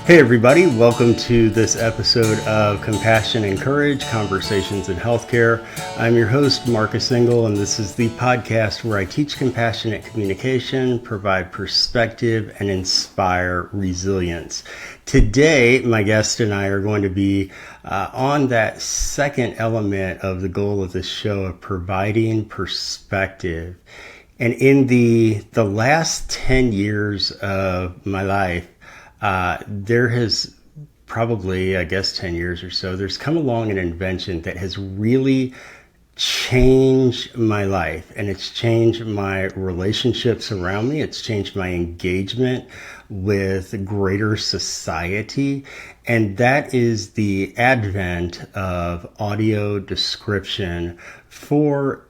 Hey everybody, welcome to this episode of Compassion and Courage, Conversations in Healthcare. I'm your host, Marcus Engel, and this is the podcast where I teach compassionate communication, provide perspective, and inspire resilience. Today, my guest and I are going to be on that second element of the goal of this show of providing perspective. And in the last 10 years of my life, there has probably, 10 years or so, there's come along an invention that has really changed my life, and it's changed my relationships around me. It's changed my engagement with greater society, and that is the advent of audio description for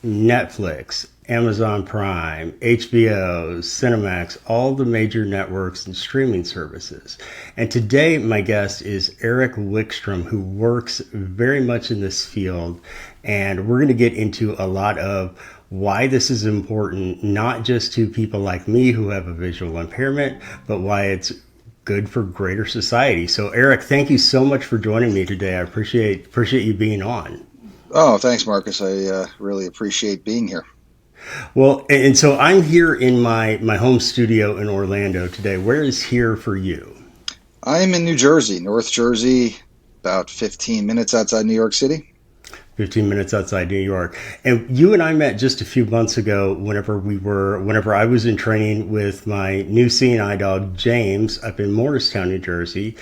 Netflix, Amazon Prime, HBO, Cinemax, all the major networks and streaming services. And today my guest is Eric Wickstorm, who works very much in this field. And we're going to get into a lot of why this is important, not just to people like me who have a visual impairment, but why it's good for greater society. So Eric, thank you so much for joining me today. I appreciate you being on. Oh, thanks, Marcus. I really appreciate being here. Well, and so I'm here in my home studio in Orlando today. Where is here for you? I'm in New Jersey, North Jersey, about 15 minutes outside New York City. 15 minutes outside New York. And you and I met just a few months ago whenever I was in training with my new CNI dog, James, up in Morristown, New Jersey.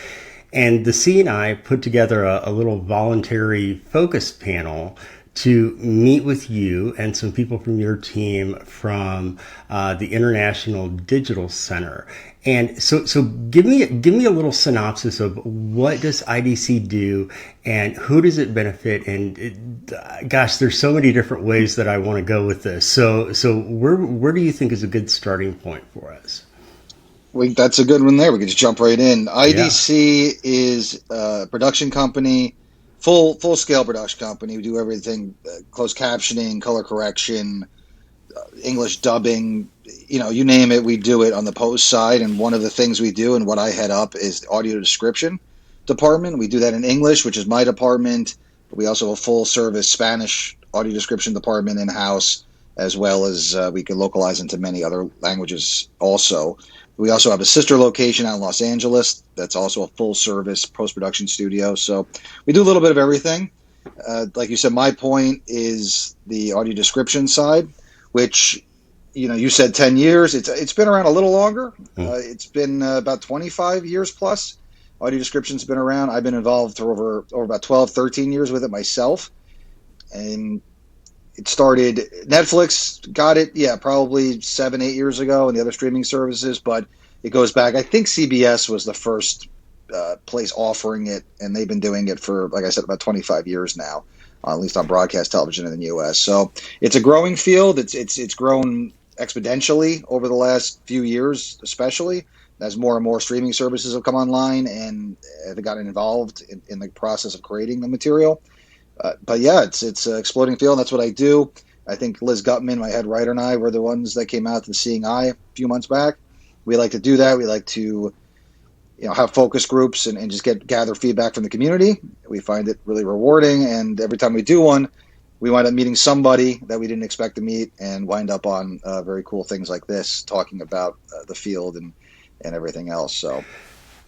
And the CNI put together a little voluntary focus panel to meet with you and some people from your team from the International Digital Center. And so give me a little synopsis of what does IDC do and who does it benefit? And there's so many different ways that I want to go with this. So where do you think is a good starting point for us? That's a good one there. We could just jump right in. IDC is a production company, full-scale production company. We do everything, closed captioning, color correction, English dubbing, you name it, we do it on the post side. And one of the things we do and what I head up is the audio description department. We do that in English, which is my department. We also have a full-service Spanish audio description department in-house, as well as we can localize into many other languages also. We also have a sister location out in Los Angeles that's also a full-service post-production studio. So we do a little bit of everything. Like you said, my point is the audio description side, which, you said 10 years. It's been around a little longer. It's been about 25 years plus. Audio description's been around. I've been involved for over about 12, 13 years with it myself. And it started, Netflix got it, probably 7, 8 years ago, and the other streaming services, but it goes back. I think CBS was the first place offering it, and they've been doing it for, like I said, about 25 years now, at least on broadcast television in the U.S. So it's a growing field. It's grown exponentially over the last few years, especially as more and more streaming services have come online and have gotten involved in the process of creating the material. But yeah, it's an exploding field. That's what I do. I think Liz Gutman, my head writer, and I were the ones that came out to Seeing Eye a few months back. We like to do that. We like to, have focus groups and just gather feedback from the community. We find it really rewarding, and every time we do one, we wind up meeting somebody that we didn't expect to meet, and wind up on very cool things like this, talking about the field and everything else. So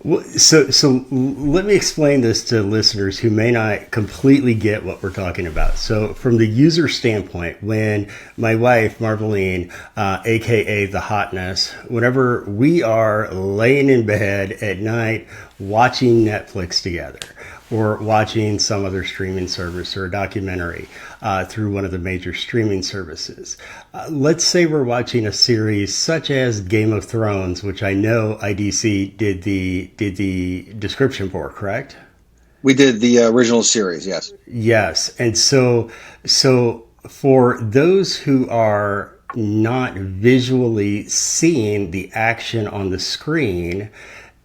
let me explain this to listeners who may not completely get what we're talking about. So from the user standpoint, when my wife, Marveline, aka the hotness, whenever we are laying in bed at night watching Netflix together, or watching some other streaming service or a documentary through one of the major streaming services. Let's say we're watching a series such as Game of Thrones, which I know IDC did the description for, correct? We did the original series, yes. Yes, and so for those who are not visually seeing the action on the screen,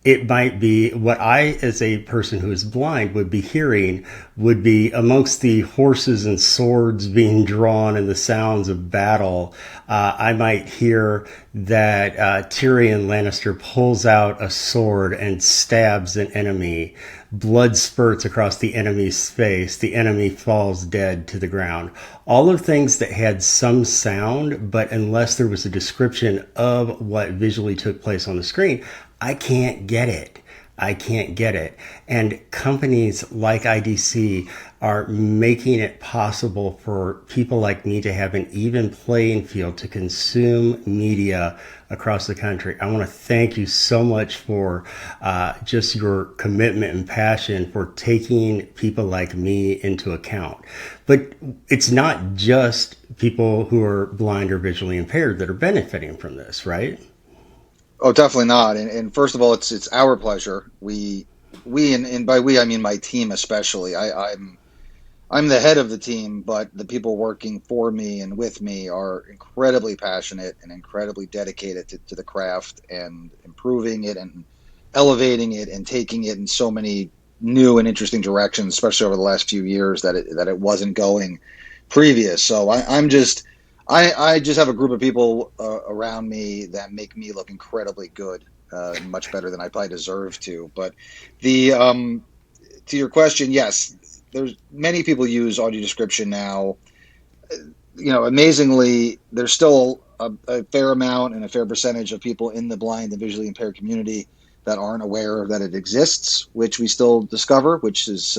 it might be what I, as a person who is blind, would be hearing would be amongst the horses and swords being drawn and the sounds of battle. I might hear that Tyrion Lannister pulls out a sword and stabs an enemy. Blood spurts across the enemy's face. The enemy falls dead to the ground. All of things that had some sound, but unless there was a description of what visually took place on the screen, I can't get it. I can't get it. And companies like IDC are making it possible for people like me to have an even playing field to consume media across the country. I want to thank you so much for just your commitment and passion for taking people like me into account. But it's not just people who are blind or visually impaired that are benefiting from this, right? Oh, definitely not. And first of all, it's our pleasure. And by we I mean my team especially. I'm the head of the team, but the people working for me and with me are incredibly passionate and incredibly dedicated to the craft and improving it and elevating it and taking it in so many new and interesting directions, especially over the last few years that it wasn't going previous. So I just have a group of people around me that make me look incredibly good, much better than I probably deserve to. But the to your question, yes, there's many people use audio description now. Amazingly, there's still a fair amount and a fair percentage of people in the blind and visually impaired community that aren't aware that it exists, which we still discover, which is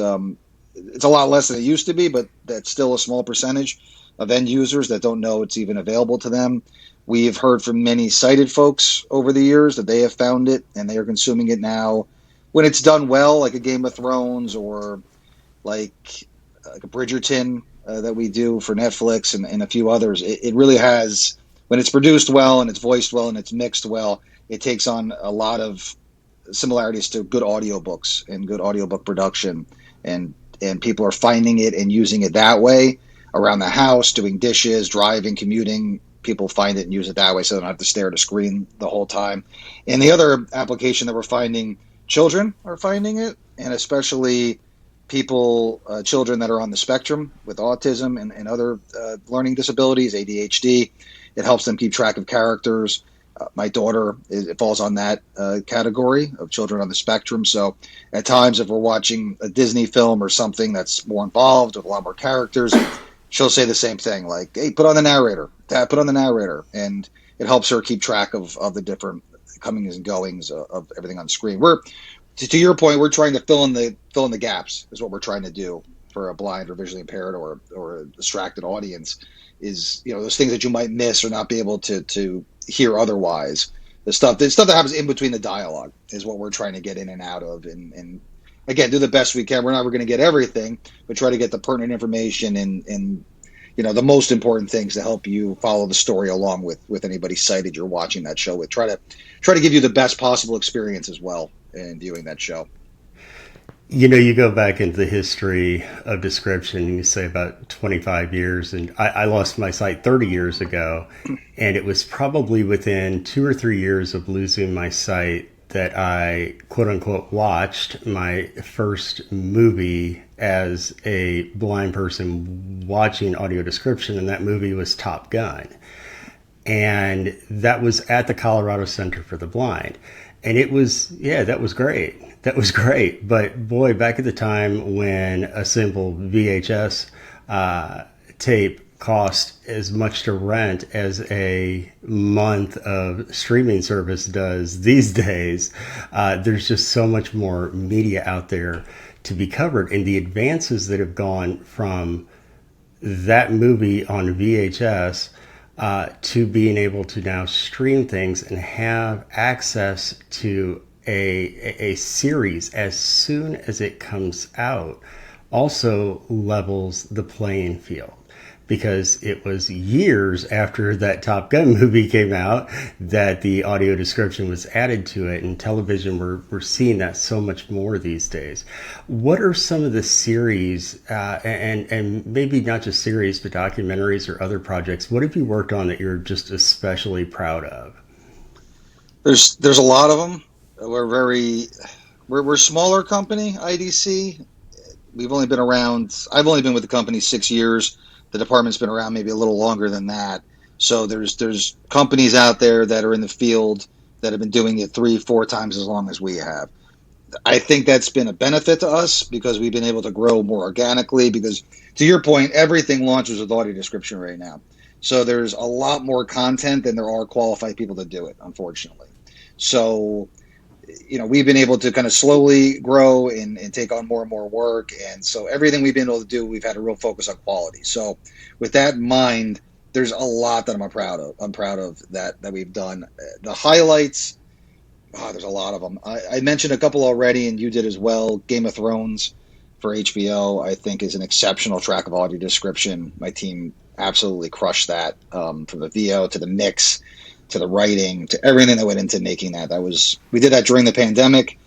it's a lot less than it used to be, but that's still a small percentage of end users that don't know it's even available to them. We've heard from many sighted folks over the years that they have found it and they are consuming it now. When it's done well, like a Game of Thrones or like a Bridgerton that we do for Netflix and a few others, it really has, when it's produced well and it's voiced well and it's mixed well, it takes on a lot of similarities to good audiobooks and good audiobook production. And people are finding it and using it that way. Around the house, doing dishes, driving, commuting, people find it and use it that way so they don't have to stare at a screen the whole time. And the other application that we're finding, children are finding it, and especially children that are on the spectrum with autism and other learning disabilities, ADHD. It helps them keep track of characters. My daughter it falls on that category of children on the spectrum. So at times, if we're watching a Disney film or something that's more involved with a lot more characters, she'll say the same thing, like, hey, put on the narrator. Dad, put on the narrator. And it helps her keep track of the different comings and goings of everything on screen. To your point, we're trying to fill in the gaps is what we're trying to do for a blind or visually impaired or a distracted audience is, those things that you might miss or not be able to hear otherwise. The stuff that happens in between the dialogue is what we're trying to get in and out of and again, do the best we can. We're never going to get everything, but try to get the pertinent information and the most important things to help you follow the story along with anybody sighted you're watching that show with. Try to give you the best possible experience as well in viewing that show. You go back into the history of description, and you say about 25 years, and I lost my sight 30 years ago, and it was probably within 2 or 3 years of losing my sight that I, quote unquote, watched my first movie as a blind person watching audio description, and that movie was Top Gun. And that was at the Colorado Center for the Blind. And it was, that was great. That was great. But boy, back at the time when a simple VHS tape cost as much to rent as a month of streaming service does these days, there's just so much more media out there to be covered. And the advances that have gone from that movie on VHS to being able to now stream things and have access to a series as soon as it comes out also levels the playing field. Because it was years after that Top Gun movie came out that the audio description was added to it, and television, we're seeing that so much more these days. What are some of the series, and maybe not just series, but documentaries or other projects, what have you worked on that you're just especially proud of? There's a lot of them. we're a smaller company, IDC. We've only been around, I've only been with the company 6 years. The department's been around maybe a little longer than that. So there's companies out there that are in the field that have been doing it 3-4 times as long as we have. I think that's been a benefit to us because we've been able to grow more organically because, to your point, everything launches with audio description right now. So there's a lot more content than there are qualified people to do it, unfortunately. So, we've been able to kind of slowly grow and take on more and more work. And so everything we've been able to do, we've had a real focus on quality. So with that in mind, there's a lot that I'm proud of. I'm proud of that we've done. The highlights, there's a lot of them. I mentioned a couple already, and you did as well. Game of Thrones for HBO, I think, is an exceptional track of audio description. My team absolutely crushed that, from the VO to the mix to the writing to everything that went into making that. We did that during the pandemic.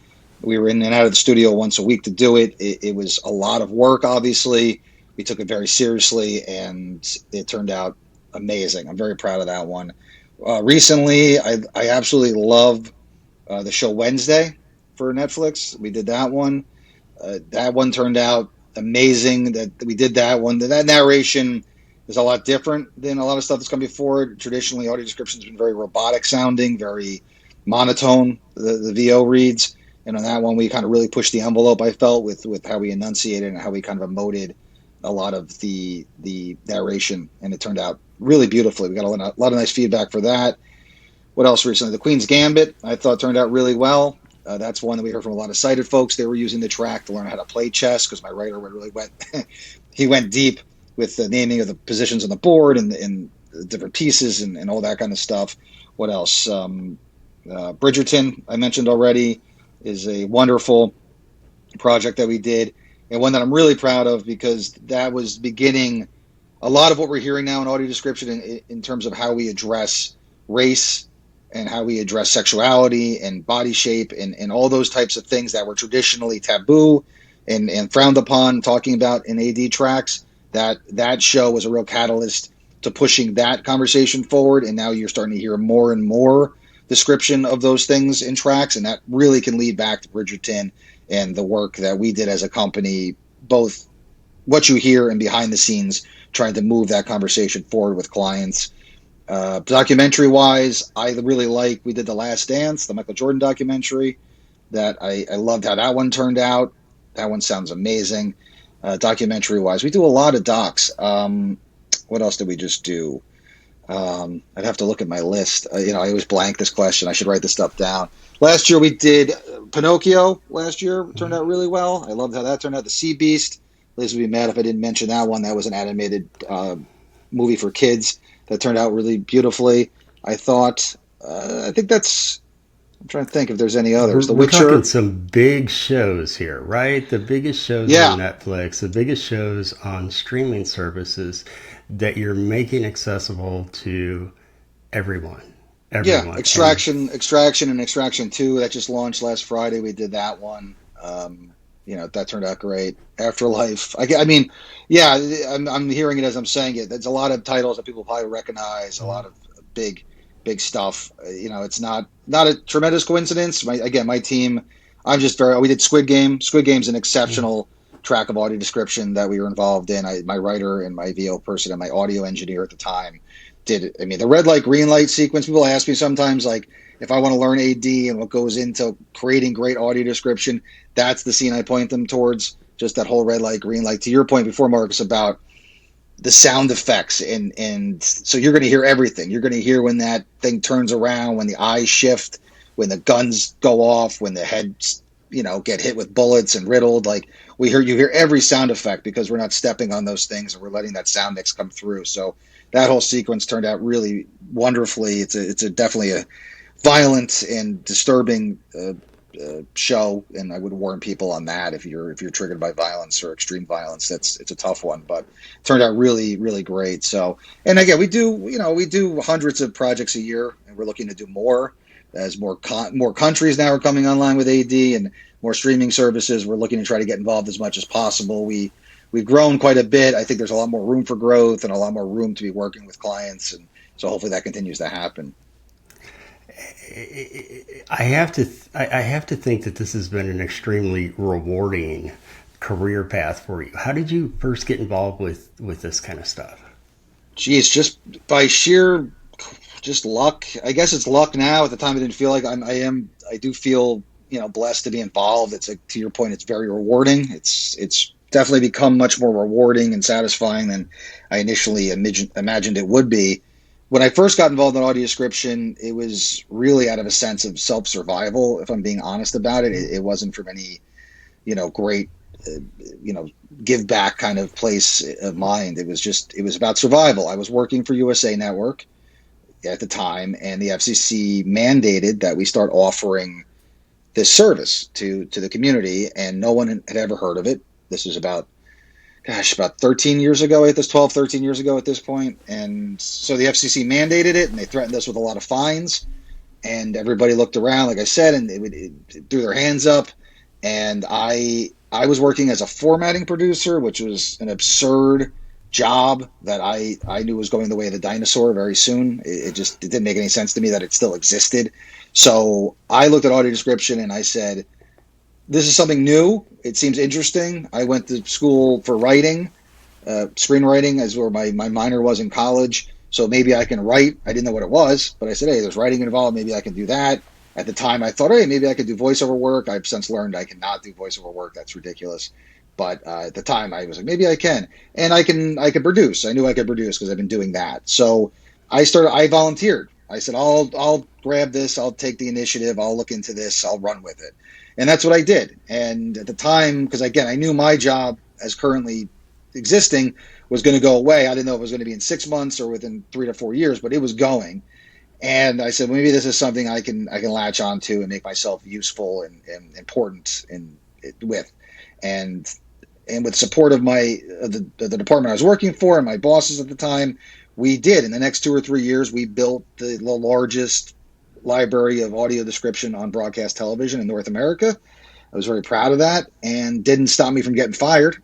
We were in and out of the studio once a week to do it. It was a lot of work, obviously. We took it very seriously, and it turned out amazing. I'm very proud of that one. Recently, I absolutely love the show Wednesday for Netflix. We did that one. That one turned out amazing. That we did that one. That narration is a lot different than a lot of stuff that's come before. Traditionally, audio description has been very robotic sounding, very monotone. The VO reads, and on that one, we kind of really pushed the envelope. I felt with how we enunciated and how we kind of emoted a lot of the narration, and it turned out really beautifully. We got a lot of nice feedback for that. What else recently? The Queen's Gambit, I thought, turned out really well. That's one that we heard from a lot of sighted folks. They were using the track to learn how to play chess because my writer really went he went deep with the naming of the positions on the board and the different pieces and all that kind of stuff. What else? Bridgerton, I mentioned already, is a wonderful project that we did, and one that I'm really proud of because that was beginning a lot of what we're hearing now in audio description in terms of how we address race and how we address sexuality and body shape and all those types of things that were traditionally taboo and frowned upon talking about in AD tracks. That show was a real catalyst to pushing that conversation forward, and now you're starting to hear more and more description of those things in tracks, and that really can lead back to Bridgerton and the work that we did as a company, both what you hear and behind the scenes, trying to move that conversation forward with clients. Documentary-wise, I really like, we did The Last Dance, the Michael Jordan documentary, that I loved how that one turned out. That one sounds amazing. Documentary-wise, we do a lot of docs. What else did we just do? I'd have to look at my list. I always blank this question. I should write this stuff down. Last year we did Pinocchio. Last year turned out really well. I loved how that turned out. The Sea Beast. Liz would be mad if I didn't mention that one. That was an animated movie for kids that turned out really beautifully. I thought. I think that's. I'm trying to think if there's any others. We're talking some big shows here, right? The biggest shows on Netflix, the biggest shows on streaming services that you're making accessible to everyone. Yeah, Extraction and Extraction 2 that just launched last Friday. We did that one. That turned out great. Afterlife. I'm hearing it as I'm saying it. There's a lot of titles that people probably recognize. A lot of big stuff. It's not a tremendous coincidence. My team. We did Squid Game. Squid Game's an exceptional track of audio description that we were involved in. My writer and my VO person and my audio engineer at the time did. The red light, green light sequence. People ask me sometimes, like, if I want to learn AD and what goes into creating great audio description, that's the scene I point them towards. Just that whole red light, green light. To your point before, Marcus, about the sound effects, and so you're going to hear everything. You're going to hear when that thing turns around, when the eyes shift, when the guns go off, when the heads, get hit with bullets and riddled. Like you hear every sound effect because we're not stepping on those things and we're letting that sound mix come through. So that whole sequence turned out really wonderfully. It's definitely a violent and disturbing show, and I would warn people on that if you're triggered by violence or extreme violence. It's a tough one, but it turned out really, really great. So, and again, we do hundreds of projects a year, and we're looking to do more as more countries now are coming online with AD and more streaming services. We're looking to try to get involved as much as possible. We've grown quite a bit. I think there's a lot more room for growth and a lot more room to be working with clients, and so hopefully that continues to happen. I have to I have to think that this has been an extremely rewarding career path for you. How did you first get involved with this kind of stuff? Geez, just by sheer just luck. I guess it's luck now. At the time, I didn't feel like I do feel blessed to be involved. It's like, to your point, it's very rewarding. It's definitely become much more rewarding and satisfying than I initially imagined it would be. When I first got involved in audio description, it was really out of a sense of self-survival. If I'm being honest about it, it wasn't from any great give back kind of place of mind. It was about survival. I was working for USA Network at the time, and the FCC mandated that we start offering this service to the community, and no one had ever heard of it. This was about 13 years ago at this 12, 13 years ago at this point. And so the FCC mandated it, and they threatened us with a lot of fines, and everybody looked around, like I said, and it threw their hands up. And I was working as a formatting producer, which was an absurd job that I knew was going the way of the dinosaur very soon. It didn't make any sense to me that it still existed. So I looked at audio description and I said, this is something new. It seems interesting. I went to school for writing, screenwriting, as where my minor was in college. So maybe I can write. I didn't know what it was, but I said, hey, there's writing involved. Maybe I can do that. At the time, I thought, hey, maybe I could do voiceover work. I've since learned I cannot do voiceover work. That's ridiculous. But at the time, I was like, maybe I can. And I could produce. I knew I could produce because I've been doing that. So I volunteered. I said, I'll grab this. I'll take the initiative. I'll look into this. I'll run with it. And that's what I did. And at the time, because again, I knew my job as currently existing was going to go away. I didn't know if it was going to be in 6 months or within 3 to 4 years, but it was going. And I said, maybe this is something I can latch onto and make myself useful and important with. And with support of the department I was working for and my bosses at the time, we did. In the next 2 or 3 years, we built the largest library of audio description on broadcast television in North America. I was very proud of that, and didn't stop me from getting fired.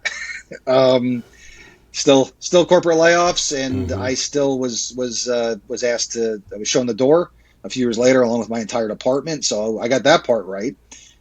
Still corporate layoffs, and I still was asked to. I was shown the door a few years later, along with my entire department. So I got that part right,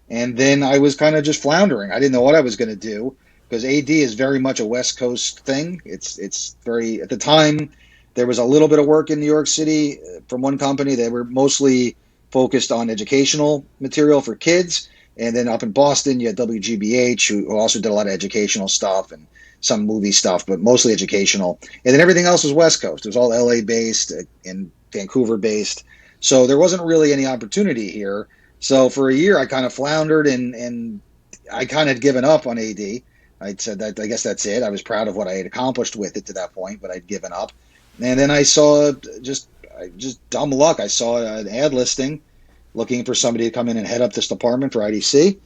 and then I was kind of just floundering. I didn't know what I was going to do because AD is very much a West Coast thing. It's very, at the time, there was a little bit of work in New York City from one company. They were mostly focused on educational material for kids, and then up in Boston, you had WGBH, who also did a lot of educational stuff and some movie stuff, but mostly educational. And then everything else was West Coast. It was all LA based and Vancouver based. So there wasn't really any opportunity here. So for a year, I kind of floundered and I kind of had given up on AD. I said that I guess that's it. I was proud of what I had accomplished with it to that point, but I'd given up. And then I saw just dumb luck. I saw an ad listing looking for somebody to come in and head up this department for IDC.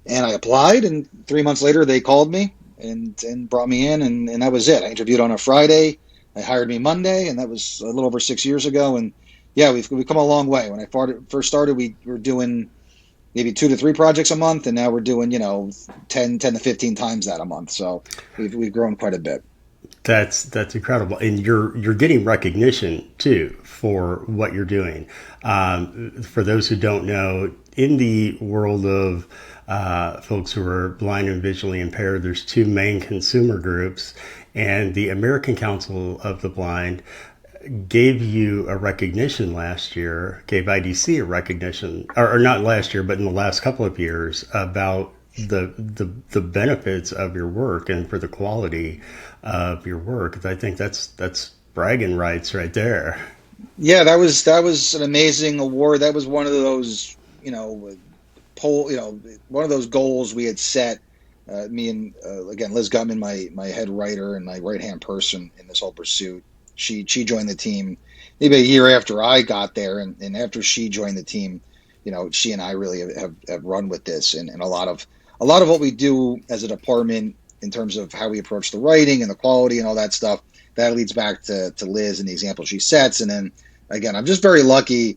And I applied, and 3 months later they called me and brought me in, and that was it. I interviewed on a Friday. They hired me Monday, and that was a little over 6 years ago. And yeah, we've come a long way. When I first started, we were doing maybe 2 to 3 projects a month, and now we're doing 10 to 15 times that a month. So we've grown quite a bit. That's incredible, and you're getting recognition too for what you're doing. For those who don't know, in the world of folks who are blind and visually impaired, there's 2 main consumer groups, and the American Council of the Blind gave you a recognition last year, gave IDC a recognition, or not last year, but in the last couple of years, about the benefits of your work and for the quality of your work. I think that's bragging rights right there. Yeah, that was an amazing award. That was one of those one of those goals we had set. Me and again Liz Gutman, my head writer and my right hand person in this whole pursuit. She joined the team maybe a year after I got there, and after she joined the team, she and I really have run with this, and a lot of what we do as a department in terms of how we approach the writing and the quality and all that stuff, that leads back to Liz and the example she sets. And then again, I'm just very lucky.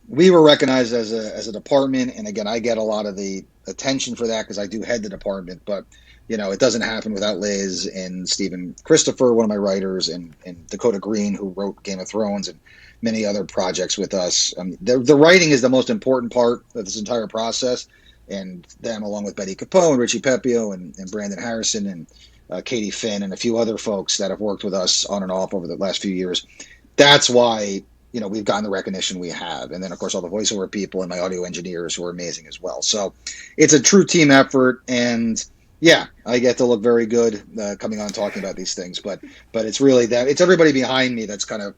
We were recognized as a department, and again, I get a lot of the attention for that because I do head the department. But it doesn't happen without Liz and Stephen Christopher, one of my writers, and Dakota Green, who wrote Game of Thrones and many other projects with us. The writing is the most important part of this entire process, and them, along with Betty Capone and Richie Pepio and Brandon Harrison and Katie Finn and a few other folks that have worked with us on and off over the last few years. That's why we've gotten the recognition we have. And then, of course, all the voiceover people and my audio engineers who are amazing as well. So it's a true team effort. And yeah, I get to look very good coming on talking about these things. But it's really that it's everybody behind me that's kind of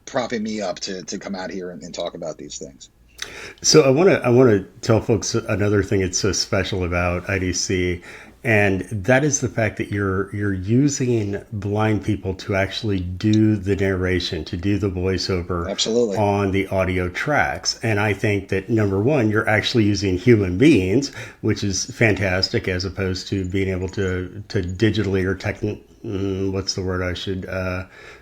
propping me up to come out here and talk about these things. So I want to tell folks another thing that's so special about IDC. And that is the fact that you're using blind people to actually do the narration, to do the voiceover. Absolutely. On the audio tracks. And I think that, number one, you're actually using human beings, which is fantastic, as opposed to being able to digitally or what's the word I should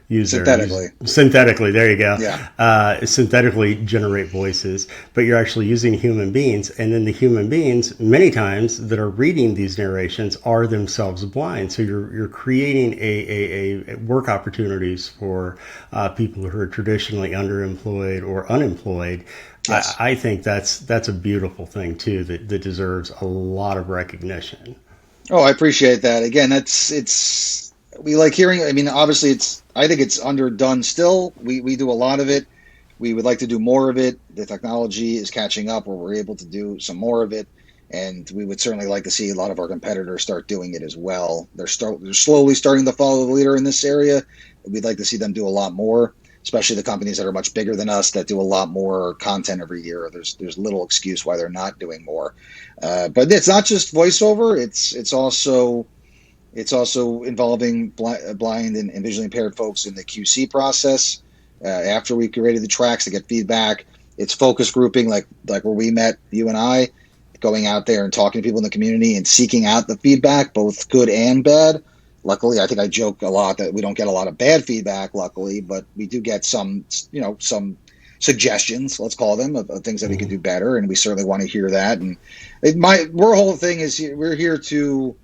use synthetically. Synthetically, there you go. Yeah. Synthetically generate voices, but you're actually using human beings, and then the human beings, many times, that are reading these narrations are themselves blind. So you're creating a work opportunities for people who are traditionally underemployed or unemployed. Yes. I think that's a beautiful thing too, that deserves a lot of recognition. Oh, I appreciate that. Again, we like hearing. I mean, obviously, I think it's underdone still. We do a lot of it. We would like to do more of it. The technology is catching up where we're able to do some more of it. And we would certainly like to see a lot of our competitors start doing it as well. They're slowly starting to follow the leader in this area. We'd like to see them do a lot more, especially the companies that are much bigger than us that do a lot more content every year. There's little excuse why they're not doing more. But it's not just voiceover. It's also involving blind and visually impaired folks in the QC process. After we created the tracks to get feedback, it's focus grouping, like where we met, you and I, going out there and talking to people in the community and seeking out the feedback, both good and bad. Luckily, I think I joke a lot that we don't get a lot of bad feedback, luckily, but we do get some suggestions, let's call them, of things that we could do better, and we certainly want to hear that. And our whole thing is we're here to,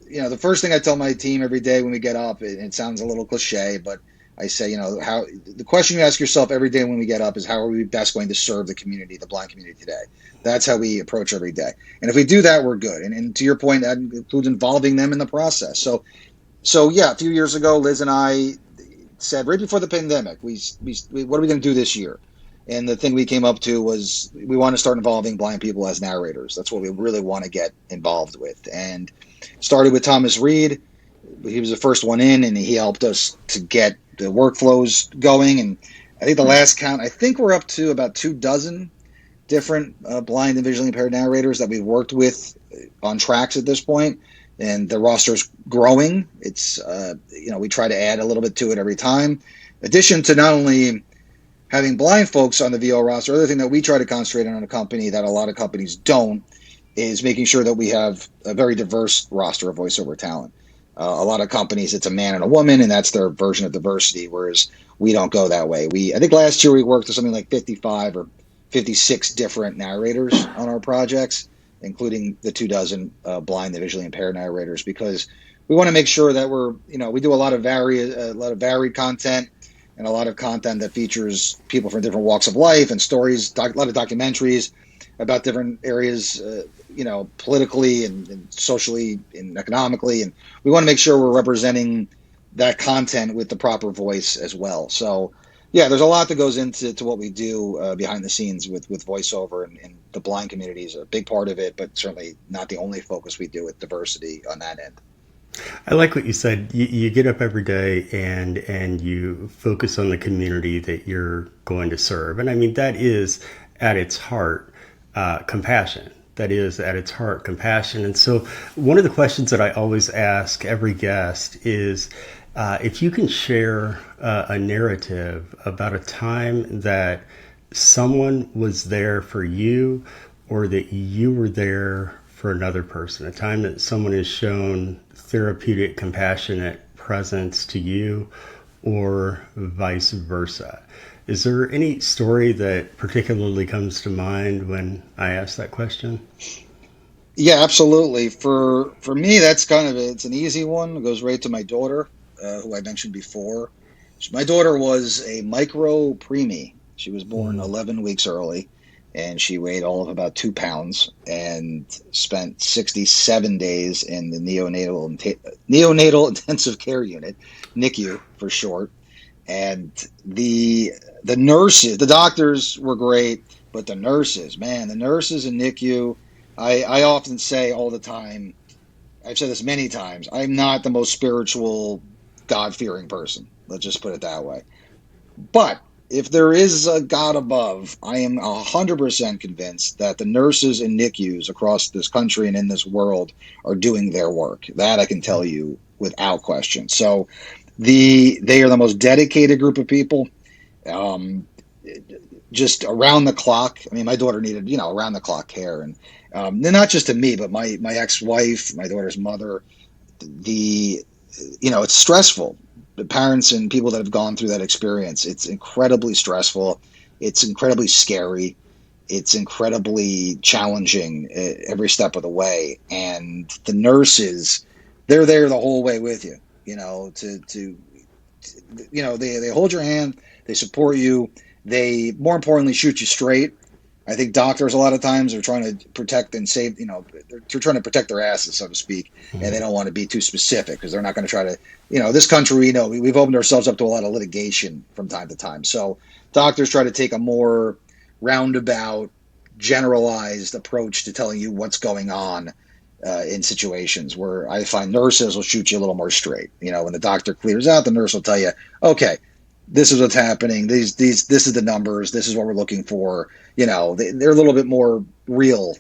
the first thing I tell my team every day when we get up, it sounds a little cliche, but I say, how the question you ask yourself every day when we get up is, how are we best going to serve the community, the blind community today? That's how we approach every day. And if we do that, we're good. And to your point, that includes involving them in the process. So yeah, a few years ago, Liz and I said, right before the pandemic, we what are we going to do this year? And the thing we came up to was we want to start involving blind people as narrators. That's what we really want to get involved with. And started with Thomas Reed. He was the first one in, and he helped us to get the workflows going. And I think the last count, I think we're up to about 24 different blind and visually impaired narrators that we've worked with on tracks at this point. And the roster's growing. It's, we try to add a little bit to it every time. In addition to not only having blind folks on the VO roster, other thing that we try to concentrate on in a company that a lot of companies don't is making sure that we have a very diverse roster of voiceover talent. A lot of companies, it's a man and a woman, and that's their version of diversity, whereas we don't go that way. I think last year we worked with something like 55 or 56 different narrators on our projects, including the 24 blind and visually impaired narrators, because we want to make sure that we do a lot of varied content, and a lot of content that features people from different walks of life and stories, a lot of documentaries about different areas, politically and socially and economically. And we want to make sure we're representing that content with the proper voice as well. So, yeah, there's a lot that goes into what we do behind the scenes with voiceover, and the blind community is a big part of it, but certainly not the only focus we do with diversity on that end. I like what you said. You get up every day and you focus on the community that you're going to serve. And I mean, that is at its heart compassion. That is at its heart compassion. And so one of the questions that I always ask every guest is if you can share a narrative about a time that someone was there for you, or that you were there for another person, a time that someone has shown therapeutic, compassionate presence to you, or vice versa. Is there any story that particularly comes to mind when I ask that question? Yeah, absolutely. For me, that's kind of it's an easy one. It goes right to my daughter, who I mentioned before. My daughter was a micro preemie. She was born Mm. 11 weeks early, and she weighed all of about 2 pounds, and spent 67 days in the neonatal intensive care unit, NICU for short. And the nurses, the doctors were great, but the nurses, man, the nurses in NICU, I often say all the time, I've said this many times, I'm not the most spiritual, God fearing person. Let's just put it that way. But if there is a God above, I am 100% convinced that the nurses in NICUs across this country and in this world are doing their work. That I can tell you without question. So they are the most dedicated group of people. Um, just around the clock. I mean, my daughter needed, around the clock care, and not just to me, but my ex wife, my daughter's mother. The it's stressful. The parents and people that have gone through that experience, it's incredibly stressful. It's incredibly scary. It's incredibly challenging every step of the way. And the nurses, they're there the whole way with you. They hold your hand, they support you, they more importantly shoot you straight. I think doctors a lot of times are trying to protect and save, they're trying to protect their asses, so to speak, and they don't want to be too specific because they're not going to try to, this country, we've opened ourselves up to a lot of litigation from time to time. So doctors try to take a more roundabout, generalized approach to telling you what's going on in situations where I find nurses will shoot you a little more straight. When the doctor clears out, the nurse will tell you, okay, this is what's happening. This is the numbers. This is what we're looking for. They're a little bit more real,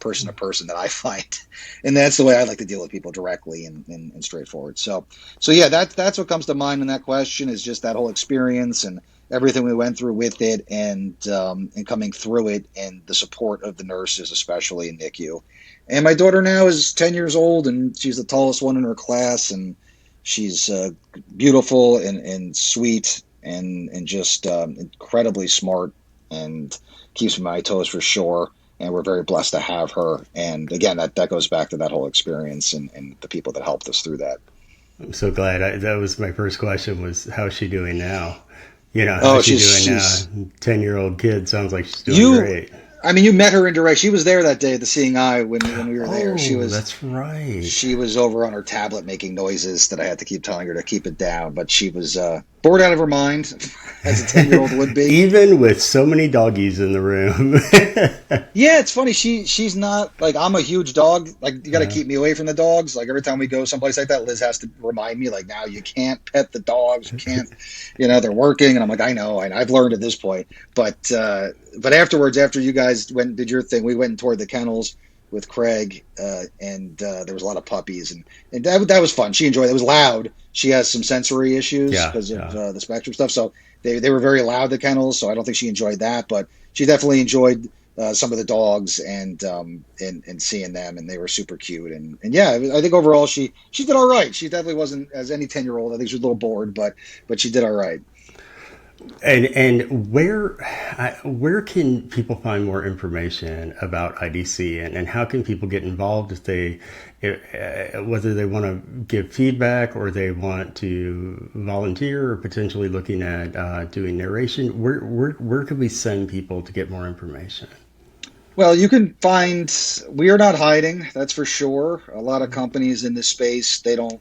person to person that I find, and that's the way I like to deal with people directly and straightforward. So yeah, that's what comes to mind in that question is just that whole experience and everything we went through with it, and coming through it, and the support of the nurses, especially in NICU. And my daughter now is 10 years old, and she's the tallest one in her class, and she's beautiful and sweet and just incredibly smart, and keeps me on my toes for sure. And we're very blessed to have her. And again, that goes back to that whole experience and the people that helped us through that. I'm so glad. That was my first question was, how's she doing now? Oh, How's she doing now? 10-year-old kid sounds like she's doing you great. I mean, you met her in direct. She was there that day at the Seeing Eye when we were there. Oh, that's right. She was over on her tablet making noises that I had to keep telling her to keep it down. But she was bored out of her mind, as a 10-year-old would be. Even with so many doggies in the room. Yeah, it's funny. She's not like I'm a huge dog. Like you got to keep me away from the dogs. Like every time we go someplace like that, Liz has to remind me like now you can't pet the dogs. You can't, they're working, and I'm like I know, and I've learned at this point. But afterwards, after you guys went and did your thing, we went and toured the kennels with Craig, and there was a lot of puppies, and that was fun. She enjoyed it. It was loud. She has some sensory issues because of the spectrum stuff, so they were very loud, the kennels. So I don't think she enjoyed that, but she definitely enjoyed some of the dogs and seeing them, and they were super cute. And yeah, I think overall she did all right. She definitely wasn't as any 10-year-old. I think she was a little bored, but she did all right. And where can people find more information about IDC, and how can people get involved whether they want to give feedback or they want to volunteer or potentially looking at doing narration? Where could we send people to get more information? Well, you can find, we are not hiding, that's for sure. A lot of companies in this space, they don't,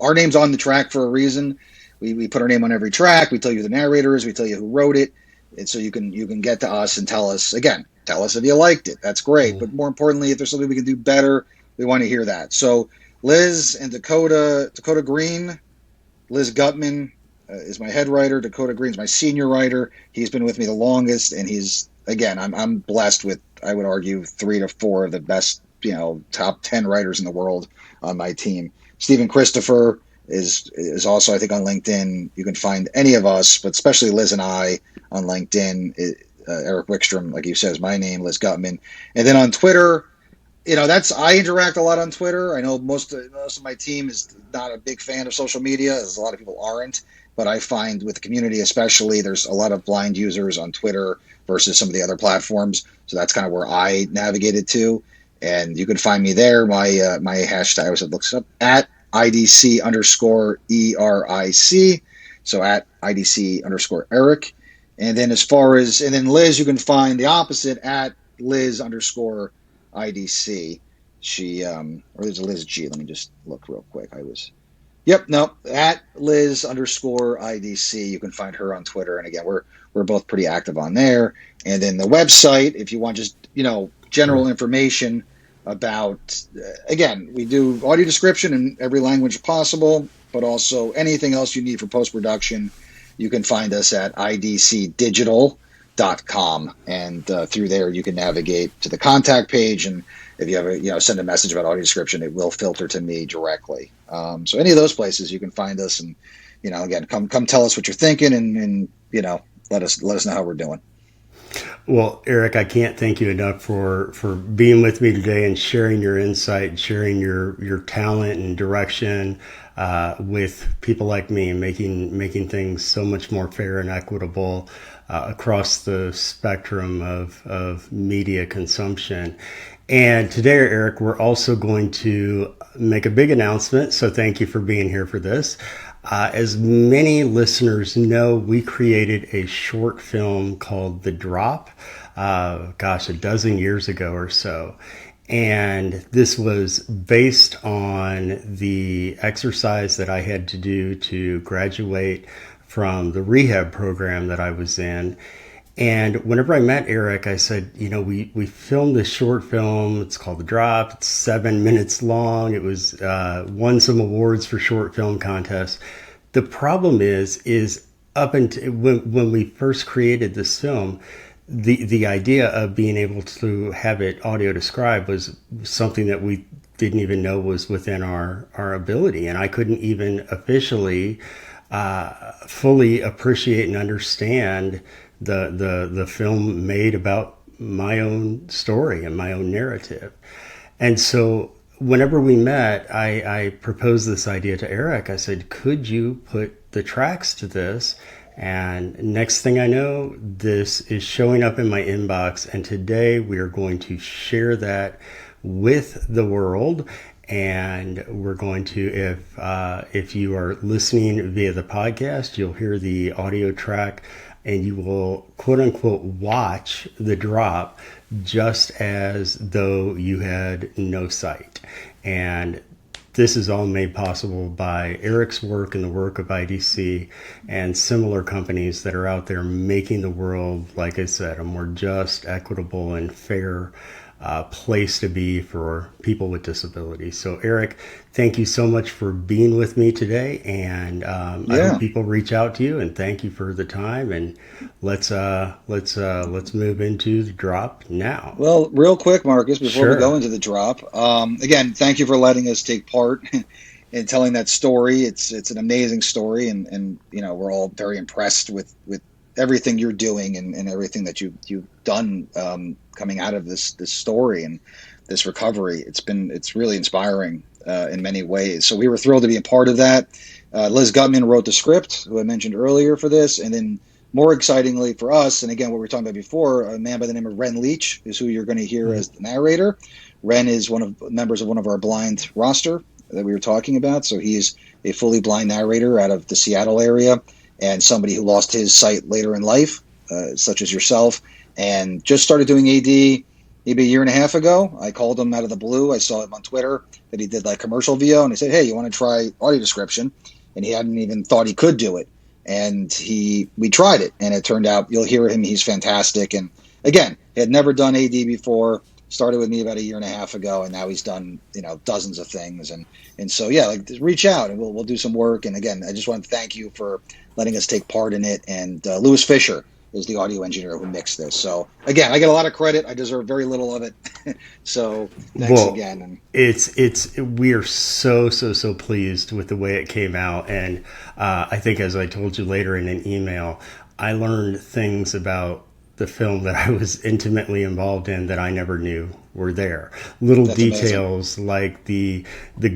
our name's on the track for a reason. We put our name on every track. We tell you who the narrator is. We tell you who wrote it. And so you can get to us and tell us if you liked it. That's great. But more importantly, if there's something we can do better, we want to hear that. So Liz and Dakota Green, Liz Gutman is my head writer. Dakota Green's my senior writer. He's been with me the longest, and I'm blessed with, I would argue, 3 to 4 of the best, top 10 writers in the world on my team. Stephen Christopher is also, I think, on LinkedIn. You can find any of us, but especially Liz and I on LinkedIn. Eric Wickstorm, like you said, is my name, Liz Gutman. And then on Twitter, I interact a lot on Twitter. I know most of my team is not a big fan of social media, as a lot of people aren't. But I find with the community especially, there's a lot of blind users on Twitter versus some of the other platforms. So that's kind of where I navigated to. And you can find me there. My hashtag, I was looks up at IDC underscore ERIC. So at IDC underscore Eric. And then and then Liz, you can find the opposite at Liz underscore IDC. She, or there's a Liz G. Let me just look real quick. Yep, no, at Liz underscore IDC. You can find her on Twitter. And again, we're both pretty active on there. And then the website, if you want just, general information about, again, we do audio description in every language possible, but also anything else you need for post-production, you can find us at idcdigital.com. And through there, you can navigate to the contact page. And if you ever, send a message about audio description, it will filter to me directly. So any of those places, you can find us. And, again, come tell us what you're thinking and let us know how we're doing. Well, Eric, I can't thank you enough for being with me today and sharing your insight, sharing your talent and direction with people like me, and making things so much more fair and equitable across the spectrum of media consumption. And today, Eric, we're also going to make a big announcement. So thank you for being here for this. As many listeners know, we created a short film called The Drop, a dozen years ago or so. And this was based on the exercise that I had to do to graduate from the rehab program that I was in. And whenever I met Eric, I said, we filmed this short film. It's called The Drop. It's 7 minutes long. It was won some awards for short film contests. The problem is up until when we first created this film, the idea of being able to have it audio described was something that we didn't even know was within our ability. And I couldn't even officially fully appreciate and understand the film made about my own story and my own narrative. And so whenever we met, I proposed this idea to Eric. I said, could you put the tracks to this? And next thing I know, this is showing up in my inbox. And today we are going to share that with the world. And we're going to, if you are listening via the podcast, you'll hear the audio track and you will, quote unquote, watch the drop just as though you had no sight. And this is all made possible by Eric's work and the work of IDC and similar companies that are out there making the world, like I said, a more just, equitable, and fair place to be for people with disabilities. So, Eric, thank you so much for being with me today, and I hope people reach out to you. And thank you for the time. And let's move into the drop now. Well, real quick, Marcus, before we go into the drop, again, thank you for letting us take part in telling that story. It's an amazing story, and we're all very impressed with everything you're doing and everything that you've done coming out of this story and this recovery. It's really inspiring in many ways. So we were thrilled to be a part of that. Liz Gutman wrote the script, who I mentioned earlier, for this, and then more excitingly for us, and again, what we were talking about before, a man by the name of Ren Leach is who you're going to hear as the narrator. Ren is members of one of our blind roster that we were talking about. So he is a fully blind narrator out of the Seattle area, and somebody who lost his sight later in life, such as yourself, and just started doing AD maybe a year and a half ago. I called him out of the blue. I saw him on Twitter that he did like commercial VO, and he said, hey, you want to try audio description? And he hadn't even thought he could do it. And we tried it, and it turned out, you'll hear him, he's fantastic. And again, he had never done AD before, started with me about a year and a half ago, and now he's done, dozens of things. And so, just reach out and we'll do some work. And again, I just want to thank you for letting us take part in it. And Lewis Fisher is the audio engineer who mixed this. So again, I get a lot of credit. I deserve very little of it. So thanks again. And we are so pleased with the way it came out. And I think, as I told you later in an email, I learned things about the film that I was intimately involved in that I never knew were there. Little That's details amazing. Like the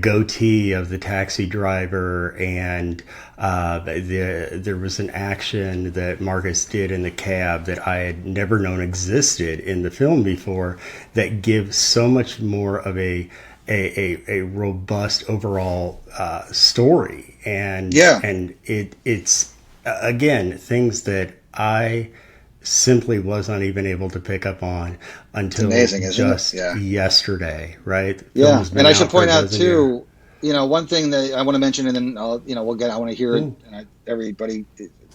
goatee of the taxi driver, and there was an action that Marcus did in the cab that I had never known existed in the film before, that gives so much more of a robust overall story. And it's again, things that I simply was not even able to pick up on until just yesterday, right? Yeah, and I should point out too, one thing that I want to mention, and then I want to hear it, and everybody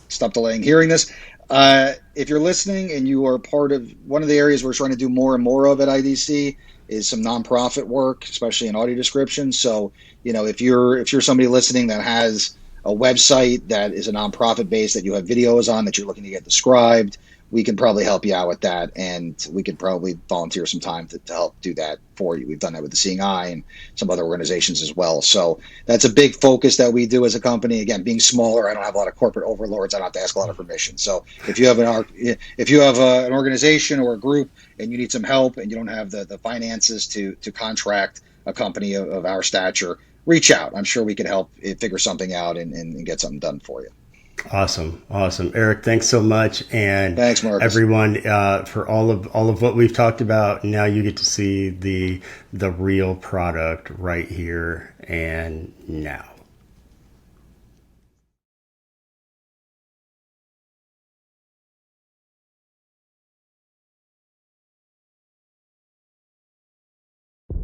stop delaying hearing this. If you're listening and you are part of one of the areas we're trying to do more and more of at IDC is some nonprofit work, especially in audio description. So, if you're somebody listening that has a website that is a nonprofit base that you have videos on that you're looking to get described, we can probably help you out with that, and we could probably volunteer some time to help do that for you. We've done that with the Seeing Eye and some other organizations as well. So that's a big focus that we do as a company. Again, being smaller, I don't have a lot of corporate overlords. I don't have to ask a lot of permission. So if you have an organization or a group and you need some help and you don't have the finances to contract a company of our stature, reach out. I'm sure we could help figure something out and get something done for you. Awesome. Eric, thanks so much. And thanks, Marcus. Everyone, for all of what we've talked about. Now you get to see the real product right here and now.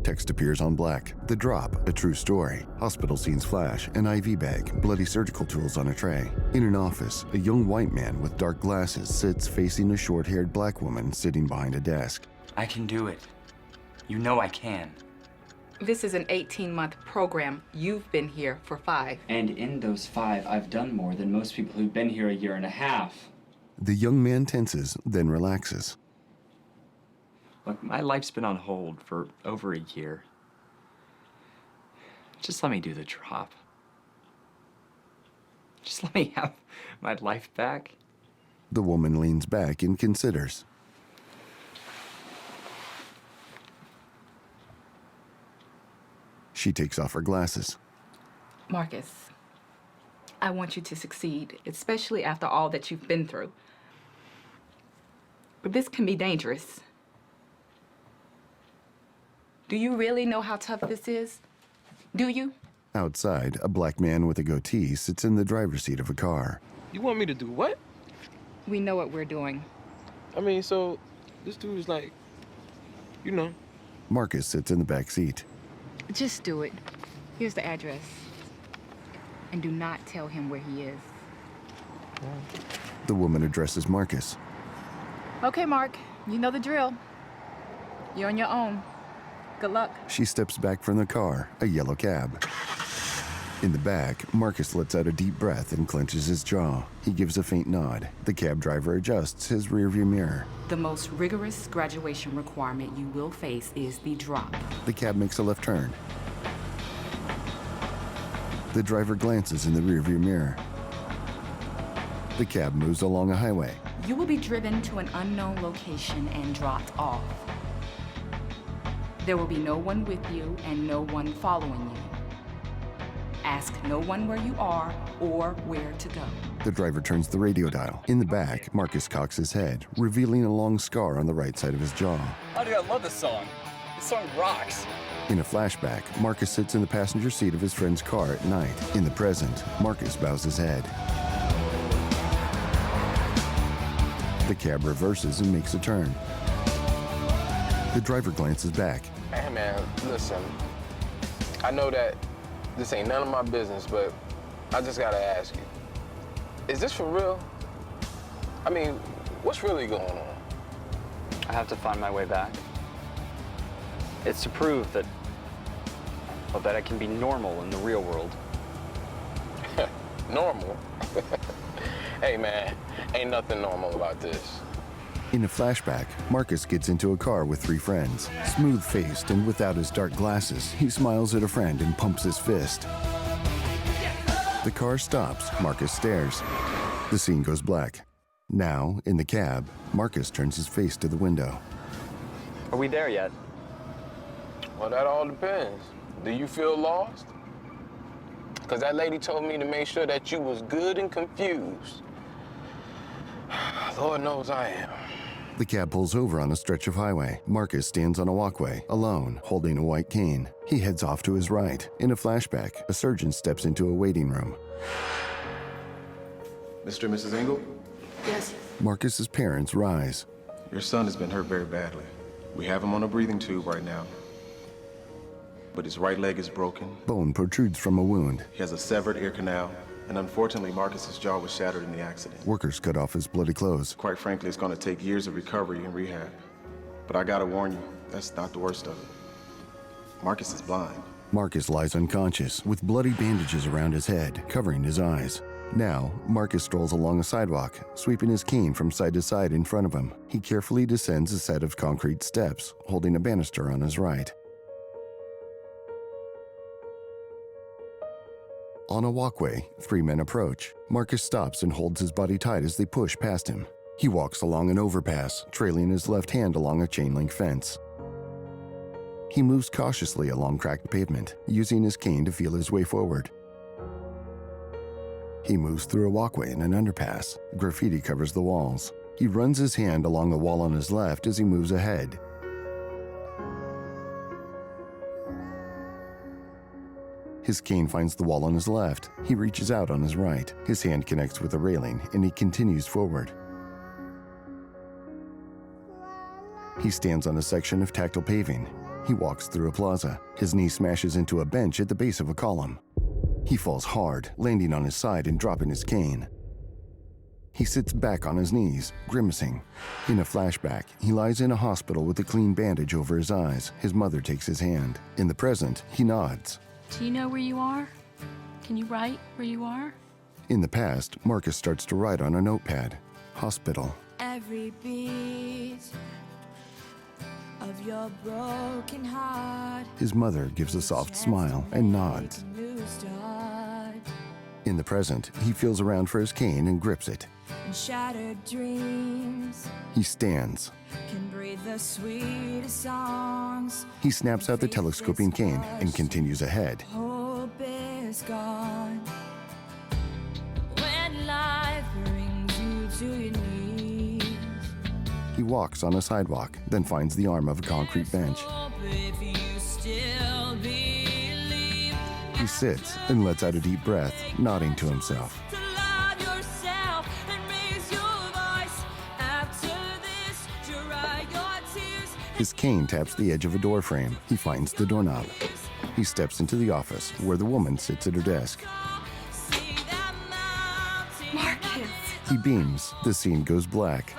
Text appears on black. The drop, a true story. Hospital scenes flash, an IV bag, bloody surgical tools on a tray. In an office, a young white man with dark glasses sits facing a short-haired black woman sitting behind a desk. I can do it. You know I can. This is an 18-month program. You've been here for 5. And in those 5, I've done more than most people who've been here a year and a half. The young man tenses, then relaxes. Look, my life's been on hold for over a year. Just let me do the drop. Just let me have my life back. The woman leans back and considers. She takes off her glasses. Marcus, I want you to succeed, especially after all that you've been through. But this can be dangerous. Do you really know how tough this is? Do you? Outside, a black man with a goatee sits in the driver's seat of a car. You want me to do what? We know what we're doing. I mean, so this dude is like, Marcus sits in the back seat. Just do it. Here's the address. And do not tell him where he is. The woman addresses Marcus. Okay, Mark. You know the drill. You're on your own. Good luck. She steps back from the car, a yellow cab. In the back, Marcus lets out a deep breath and clenches his jaw. He gives a faint nod. The cab driver adjusts his rearview mirror. The most rigorous graduation requirement you will face is the drop. The cab makes a left turn. The driver glances in the rearview mirror. The cab moves along a highway. You will be driven to an unknown location and dropped off. There will be no one with you and no one following you. Ask no one where you are or where to go. The driver turns the radio dial. In the back, Marcus cocks his head, revealing a long scar on the right side of his jaw. Oh, dude, I love this song. This song rocks. In a flashback, Marcus sits in the passenger seat of his friend's car at night. In the present, Marcus bows his head. The cab reverses and makes a turn. The driver glances back. Hey, man, listen. I know that this ain't none of my business, but I just gotta ask you. Is this for real? I mean, what's really going on? I have to find my way back. It's to prove that I can be normal in the real world. Normal? Hey, man, ain't nothing normal about this. In a flashback, Marcus gets into a car with 3 friends. Smooth-faced and without his dark glasses, he smiles at a friend and pumps his fist. The car stops. Marcus stares. The scene goes black. Now, in the cab, Marcus turns his face to the window. Are we there yet? Well, that all depends. Do you feel lost? Because that lady told me to make sure that you was good and confused. Lord knows I am. The cab pulls over on a stretch of highway. Marcus stands on a walkway, alone, holding a white cane. He heads off to his right. In a flashback, a surgeon steps into a waiting room. Mr. and Mrs. Engel? Yes. Marcus's parents rise. Your son has been hurt very badly. We have him on a breathing tube right now. But his right leg is broken. Bone protrudes from a wound. He has a severed ear canal. And unfortunately, Marcus's jaw was shattered in the accident. Workers cut off his bloody clothes. Quite frankly, it's going to take years of recovery and rehab. But I gotta warn you, that's not the worst of it. Marcus is blind. Marcus lies unconscious, with bloody bandages around his head, covering his eyes. Now, Marcus strolls along a sidewalk, sweeping his cane from side to side in front of him. He carefully descends a set of concrete steps, holding a banister on his right. On a walkway, 3 men approach. Marcus stops and holds his body tight as they push past him. He walks along an overpass, trailing his left hand along a chain-link fence. He moves cautiously along cracked pavement, using his cane to feel his way forward. He moves through a walkway in an underpass. Graffiti covers the walls. He runs his hand along the wall on his left as he moves ahead. His cane finds the wall on his left. He reaches out on his right. His hand connects with the railing, and he continues forward. He stands on a section of tactile paving. He walks through a plaza. His knee smashes into a bench at the base of a column. He falls hard, landing on his side and dropping his cane. He sits back on his knees, grimacing. In a flashback, he lies in a hospital with a clean bandage over his eyes. His mother takes his hand. In the present, he nods. Do you know where you are? Can you write where you are? In the past, Marcus starts to write on a notepad. Hospital. Every beat of your broken heart. His mother gives a soft smile and nods. In the present, he feels around for his cane and grips it. And shattered dreams. He stands. Can breathe the sweetest songs. He snaps out the telescoping cane and continues ahead. Hope is gone. When life brings you to your knees. He walks on a sidewalk, then finds the arm of a concrete bench. If you still believe. He sits and lets out a deep breath, nodding to himself. To love yourself and raise your voice. After this, dry your tears. His cane taps the edge of a door frame. He finds the doorknob. He steps into the office, where the woman sits at her desk. Marcus! He beams. The scene goes black.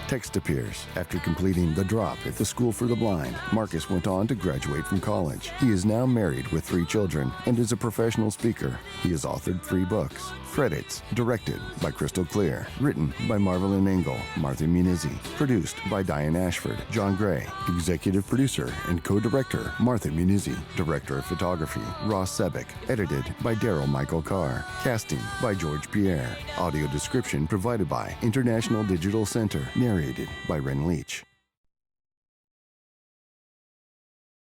Text appears. After completing The Drop at the School for the Blind, Marcus went on to graduate from college. He is now married with 3 children and is a professional speaker. He has authored 3 books. Credits: directed by Crystal Clear, written by Marvelyn Engel, Martha Munizzi, produced by Diane Ashford, John Gray, executive producer and co-director Martha Munizzi, director of photography Ross Sebick, edited by Daryl Michael Carr, casting by George Pierre, audio description provided by International Digital Center, narrated by Ren Leach.